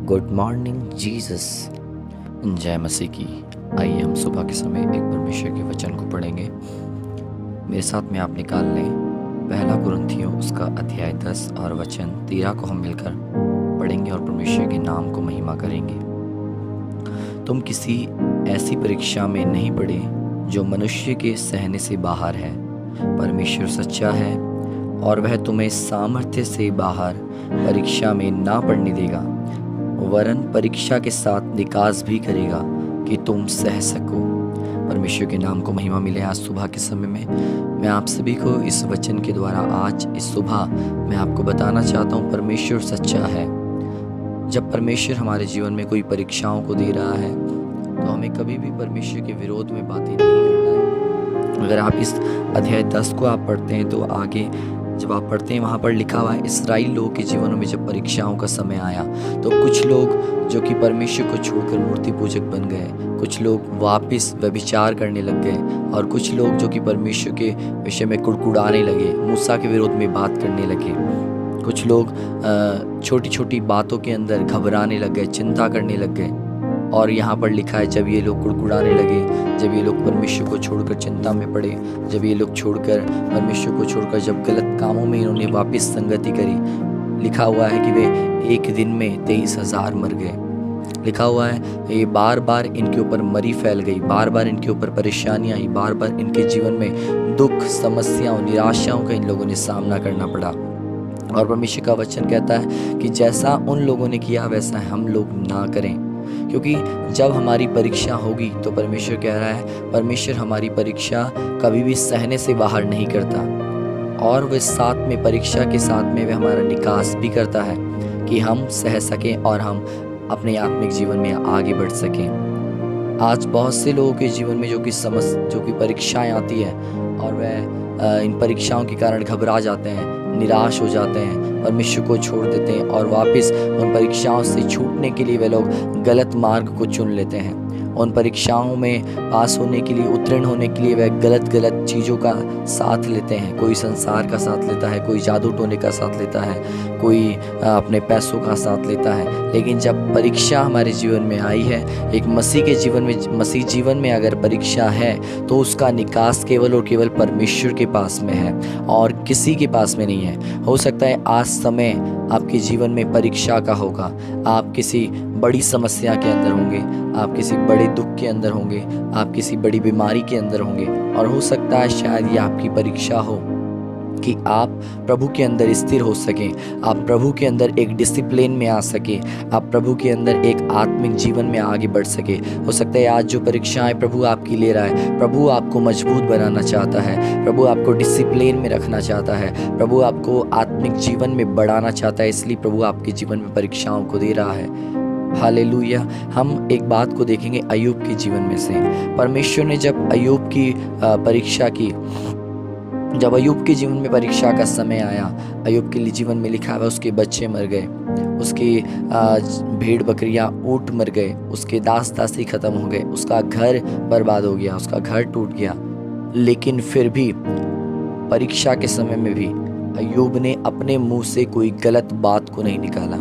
Good morning Jesus. जय मसीह की। आइए हम सुबह के समय एक परमेश्वर के वचन को पढ़ेंगे। मेरे साथ में आप निकाल लें पहला कुरिन्थियों उसका अध्याय 10 और वचन 13 को हम मिलकर पढ़ेंगे और परमेश्वर के नाम को महिमा करेंगे। तुम किसी ऐसी परीक्षा में नहीं पड़े जो मनुष्य के सहने से बाहर है। परमेश्वर सच्चा है और वह तुम्हें सामर्थ्य से बाहर परीक्षा में ना पड़ने देगा, वरन परीक्षा के साथ निकास भी करेगा कि तुम सह सको। परमेश्वर के नाम को महिमा मिले। आज सुबह के समय में मैं आप सभी को इस वचन के द्वारा आज इस सुबह मैं आपको बताना चाहता हूँ, परमेश्वर सच्चा है। जब परमेश्वर हमारे जीवन में कोई परीक्षाओं को दे रहा है तो हमें कभी भी परमेश्वर के विरोध में बातें नहीं करना है। अगर आप इस अध्याय 10 को आप पढ़ते हैं तो आगे जब आप पढ़ते हैं वहाँ पर लिखा हुआ है, इसराइल लोगों के जीवनों में जब परीक्षाओं का समय आया तो कुछ लोग जो कि परमेश्वर को छोड़कर मूर्ति पूजक बन गए, कुछ लोग वापस व्यभिचार करने लग गए और कुछ लोग जो कि परमेश्वर के विषय में कुड़कुड़ाने लगे, मूसा के विरोध में बात करने लगे। कुछ लोग छोटी छोटी बातों के अंदर घबराने लग गए, चिंता करने लग गए। और यहाँ पर लिखा है, जब ये लोग कुड़कुड़ाने लगे, जब ये लोग परमेश्वर को छोड़कर चिंता में पड़े, जब ये लोग छोड़कर परमेश्वर को छोड़कर जब गलत कामों में इन्होंने वापस संगति करी, लिखा हुआ है कि वे एक दिन में 23,000 मर गए। लिखा हुआ है ये बार बार इनके ऊपर मरी फैल गई, बार बार इनके ऊपर परेशानियाँ आई, बार बार इनके जीवन में दुख, समस्याओं, निराशाओं का इन लोगों ने सामना करना पड़ा। और परमेश्वर का वचन कहता है कि जैसा उन लोगों ने किया वैसा हम लोग ना करें, क्योंकि जब हमारी परीक्षा होगी तो परमेश्वर कह रहा है, परमेश्वर हमारी परीक्षा कभी भी सहने से बाहर नहीं करता और वह साथ में परीक्षा के साथ में वह हमारा निकास भी करता है कि हम सह सकें और हम अपने आत्मिक जीवन में आगे बढ़ सकें। आज बहुत से लोगों के जीवन में जो कि परीक्षाएं आती है और वह इन परीक्षाओं के कारण घबरा जाते हैं, निराश हो जाते हैं, परमेश्वर को छोड़ देते हैं और वापस उन परीक्षाओं से छूटने के लिए वे लोग गलत मार्ग को चुन लेते हैं। उन परीक्षाओं में पास होने के लिए, उत्तीर्ण होने के लिए वे गलत चीज़ों का साथ लेते हैं। कोई संसार का साथ लेता है, कोई जादू टोने का साथ लेता है, कोई अपने पैसों का साथ लेता है। लेकिन जब परीक्षा हमारे जीवन में आई है, एक मसीह जीवन में अगर परीक्षा है तो उसका निकास केवल और केवल परमेश्वर के पास में है और किसी के पास में नहीं है। हो सकता है आज समय आपके जीवन में परीक्षा का होगा, आप किसी बड़ी समस्या के अंदर होंगे, आप किसी बड़े दुख के अंदर होंगे, आप किसी बड़ी बीमारी के अंदर होंगे और हो सकता है शायद ये आपकी परीक्षा हो कि आप प्रभु के अंदर स्थिर हो सकें, आप प्रभु के अंदर एक डिसिप्लिन में आ सके, आप प्रभु के अंदर एक आत्मिक जीवन में आगे बढ़ सके। हो सकता है आज जो परीक्षाएं प्रभु आपकी ले रहा है, प्रभु आपको मजबूत बनाना चाहता है, प्रभु आपको डिसिप्लिन में रखना चाहता है, प्रभु आपको आत्मिक जीवन में बढ़ाना चाहता है, इसलिए प्रभु आपके जीवन में परीक्षाओं को दे रहा है। हालेलुया। हम एक बात को देखेंगे अय्यूब के जीवन में से। परमेश्वर ने जब अय्यूब की परीक्षा की, जब अय्यूब के जीवन में परीक्षा का समय आया, अय्यूब के जीवन में लिखा हुआ उसके बच्चे मर गए, उसकी भेड़ बकरियां, ऊँट मर गए, उसके दास दासी खत्म हो गए, उसका घर बर्बाद हो गया, उसका घर टूट गया। लेकिन फिर भी परीक्षा के समय में भी अय्यूब ने अपने मुंह से कोई गलत बात को नहीं निकाला।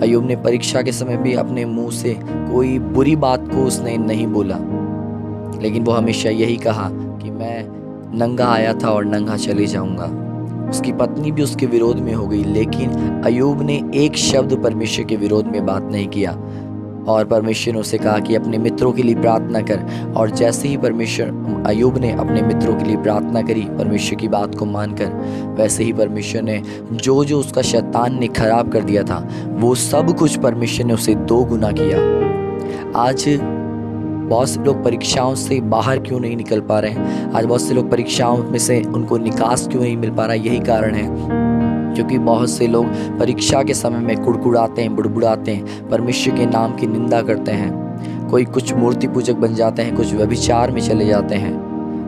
अय्यूब ने परीक्षा के समय भी अपने मुंह से कोई बुरी बात को उसने नहीं बोला, लेकिन वो हमेशा यही कहा कि मैं नंगा आया था और नंगा चले जाऊंगा। उसकी पत्नी भी उसके विरोध में हो गई, लेकिन अय्यूब ने एक शब्द परमेश्वर के विरोध में बात नहीं किया और परमेश्वर ने उसे कहा कि अपने मित्रों के लिए प्रार्थना कर। और जैसे ही अय्यूब ने अपने मित्रों के लिए प्रार्थना करी परमेश्वर की बात को मानकर, वैसे ही परमेश्वर ने जो उसका शैतान ने खराब कर दिया था वो सब कुछ परमेश्वर ने उसे 2 गुना किया। आज बहुत से लोग परीक्षाओं से बाहर क्यों नहीं निकल पा रहे हैं? आज बहुत से लोग परीक्षाओं में से उनको निकास क्यों नहीं मिल पा रहा? यही कारण है क्योंकि बहुत से लोग परीक्षा के समय में कुड़कुड़ाते हैं, बुड़बुड़ाते हैं, परमेश्वर के नाम की निंदा करते हैं। कोई कुछ मूर्ति पूजक बन जाते हैं, कुछ व्यभिचार में चले जाते हैं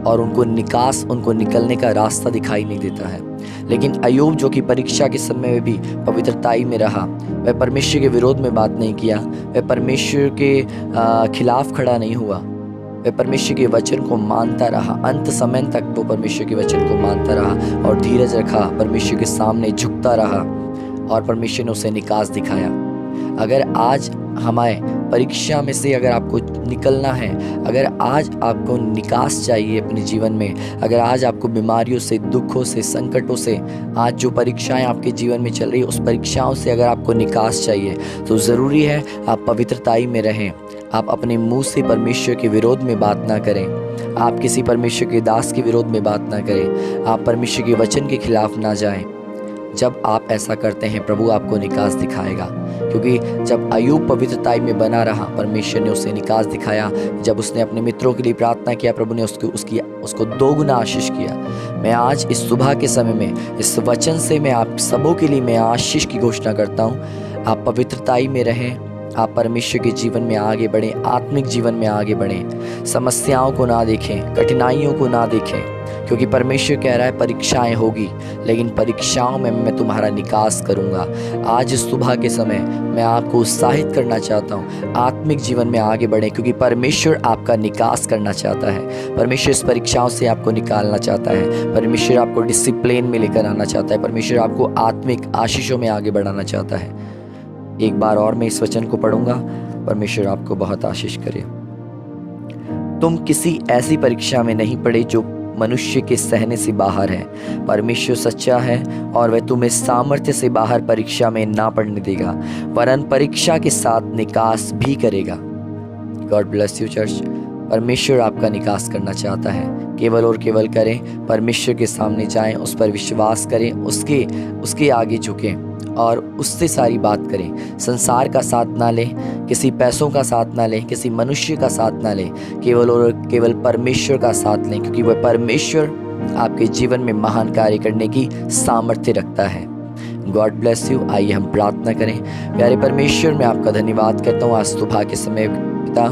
और उनको निकलने का रास्ता दिखाई नहीं देता है। लेकिन अय्यूब जो कि परीक्षा के समय में भी पवित्रताई में रहा, वह परमेश्वर के विरोध में बात नहीं किया, वह परमेश्वर के खिलाफ खड़ा नहीं हुआ, वह परमेश्वर के वचन को मानता रहा। अंत समय तक वो परमेश्वर के वचन को मानता रहा और धीरज रखा, परमेश्वर के सामने झुकता रहा और परमेश्वर ने उसे निकास दिखाया। अगर आज हमारे परीक्षा में से अगर आपको निकलना है, अगर आज आपको निकास चाहिए अपने जीवन में, अगर आज आपको बीमारियों से, दुखों से, संकटों से, आज जो परीक्षाएं आपके जीवन में चल रही है उस परीक्षाओं से अगर आपको निकास चाहिए तो ज़रूरी है आप पवित्रताई में रहें। आप अपने मुंह से परमेश्वर के विरोध में बात ना करें, आप किसी परमेश्वर के दास के विरोध में बात ना करें, आप परमेश्वर के वचन के खिलाफ ना जाएं। जब आप ऐसा करते हैं प्रभु आपको निकास दिखाएगा, क्योंकि जब अय्यूब पवित्रताई में बना रहा परमेश्वर ने उसे निकास दिखाया। जब उसने अपने मित्रों के लिए प्रार्थना किया प्रभु ने उसको 2 गुना आशीष किया। मैं आज इस सुबह के समय में इस वचन से मैं आप सबों के लिए मैं आशीष की घोषणा करता हूँ। आप पवित्रताई में रहें, आप परमेश्वर के जीवन में आगे बढ़ें, आत्मिक जीवन में आगे बढ़ें। समस्याओं को ना देखें, कठिनाइयों को ना देखें, क्योंकि परमेश्वर कह रहा है परीक्षाएं होगी लेकिन परीक्षाओं में मैं तुम्हारा निकास करूंगा। आज इस सुबह के समय मैं आपको उत्साहित करना चाहता हूं, आत्मिक जीवन में आगे बढ़ें, क्योंकि परमेश्वर आपका निकास करना चाहता है। परमेश्वर इस परीक्षाओं से आपको निकालना चाहता है, परमेश्वर आपको डिसिप्लिन में लेकर आना चाहता है, परमेश्वर आपको आत्मिक आशीषों में आगे बढ़ाना चाहता है। एक बार और मैं इस वचन को पढ़ूंगा। परमेश्वर आपको बहुत आशीष करे। तुम किसी ऐसी परीक्षा में नहीं पड़े जो मनुष्य के सहने से बाहर है। परमेश्वर सच्चा है और वह तुम्हें सामर्थ्य से बाहर परीक्षा में ना पड़ने देगा, वरन परीक्षा के साथ निकास भी करेगा। God bless you church. परमेश्वर आपका निकास करना चाहता है। केवल और केवल करें, परमेश्वर के सामने जाएं, उस पर विश्वास करें, उसके आगे झुकें और उससे सारी बात करें। संसार का साथ ना लें, किसी पैसों का साथ ना लें, किसी मनुष्य का साथ ना लें, केवल और केवल परमेश्वर का साथ लें, क्योंकि वह परमेश्वर आपके जीवन में महान कार्य करने की सामर्थ्य रखता है। God bless you. आइए हम प्रार्थना करें। प्यारे परमेश्वर, मैं आपका धन्यवाद करता हूँ आज सुबह के समय पिता,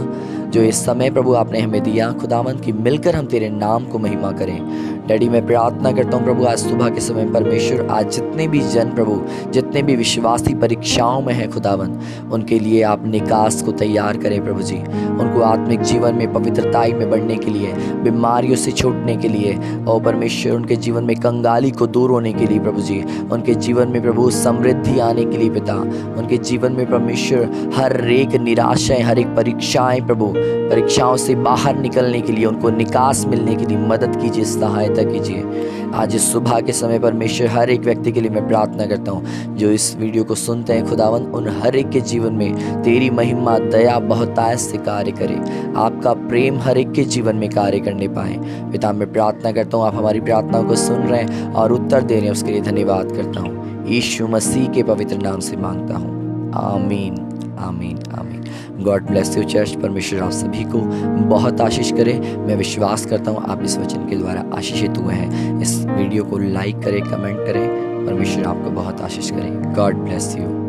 जो इस समय प्रभु आपने हमें दिया खुदावंद की मिलकर हम तेरे नाम को महिमा करें। डैडी मैं प्रार्थना करता हूँ प्रभु आज सुबह के समय परमेश्वर, आज जितने भी जन प्रभु, जितने भी विश्वासी परीक्षाओं में हैं खुदावंद, उनके लिए आप निकास को तैयार करें प्रभु जी। उनको आत्मिक जीवन में पवित्रताई में बढ़ने के लिए, बीमारियों से छूटने के लिए, और परमेश्वर उनके जीवन में कंगाली को दूर होने के लिए प्रभु जी, उनके जीवन में प्रभु समृद्धि आने के लिए पिता, उनके जीवन में परमेश्वर हर एक निराशाएं, हर एक परीक्षाएं प्रभु, परीक्षाओं से बाहर निकलने के लिए, उनको निकास मिलने के लिए मदद कीजिए, सहायता कीजिए। आज इस सुबह के समय परमेश्वर हर एक व्यक्ति के लिए मैं प्रार्थना करता हूँ जो इस वीडियो को सुनते हैं खुदावंद, उन हर एक के जीवन में तेरी महिमा, दया, बहुतायत से कार्य करे, आपका प्रेम हर एक के जीवन में कार्य करने पाए। पिता मैं प्रार्थना करता हूँ आप हमारी प्रार्थनाओं को सुन रहे हैं और उत्तर दे रहे हैं, उसके लिए धन्यवाद करता हूँ। यीशु मसीह के पवित्र नाम से मांगता हूँ, आमीन आमीन आमीन। God bless you church. परमेश्वर आप सभी को बहुत आशीष करे। मैं विश्वास करता हूँ आप इस वचन के द्वारा आशीषित हुए हैं। इस वीडियो को लाइक करें, कमेंट करें। परमेश्वर आपको बहुत आशीष करे। God bless you.